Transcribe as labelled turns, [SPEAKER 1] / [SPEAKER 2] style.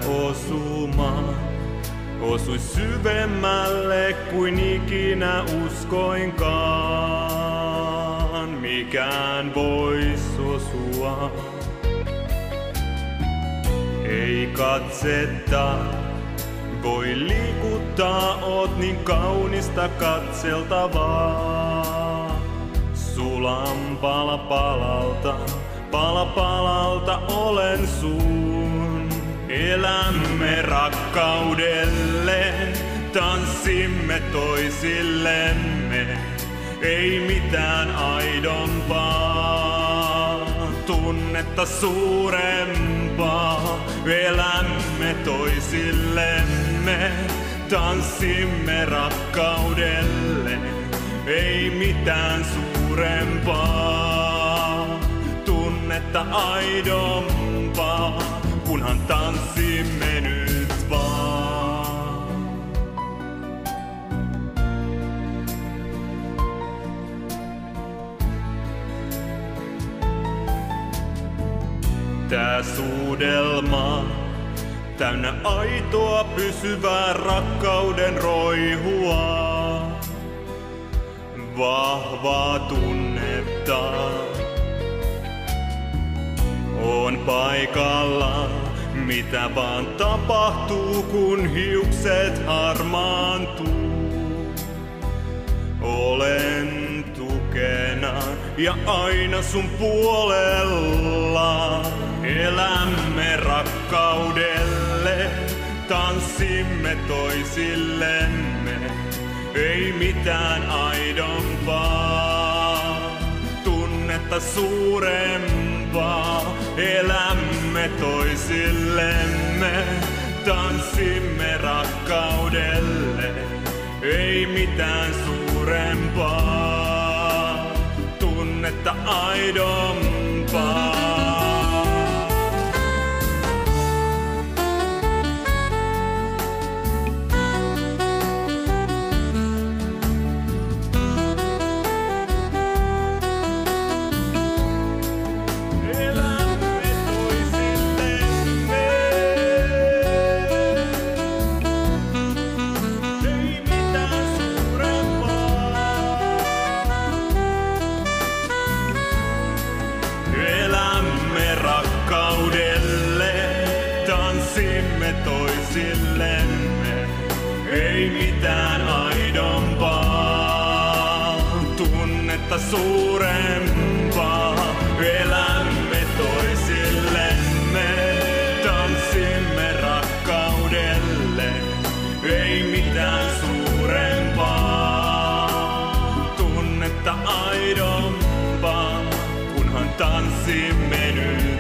[SPEAKER 1] osuma osui syvemmälle kuin ikinä uskoinkaan. Mikään vois osua. Ei katsetta voi liikuttaa, oot niin kaunista katseltavaa. Sulan pala palalta olen sun. Elämme rakkaudelle, tanssimme toisillemme. Ei mitään aidompaa, tunnetta suurempaa. Elämme toisillemme, tanssimme rakkaudelle. Ei mitään suurempaa, tunnetta aidompaa, kunhan tanssimme nyt vaan. Tää suudelma täynnä aitoa pysyvää rakkauden roihua. Vahvaa tunnetta on paikalla, mitä vaan tapahtuu, kun hiukset harmaantuu. Olen tukena ja aina sun puolella. Elämme rakkaudelle, tanssimme toisillemme. Ei mitään aidompaa, tunnetta suurempaa. Elämme toisillemme, tanssimme rakkaudelle. Ei mitään suurempaa, tunnetta aidompaa. Tanssimme toisillemme, ei mitään aidompaa, tunnetta suurempaa. Elämme toisillemme, tanssimme rakkaudelle, ei mitään suurempaa, tunnetta aidompaa, kunhan tanssimme nyt.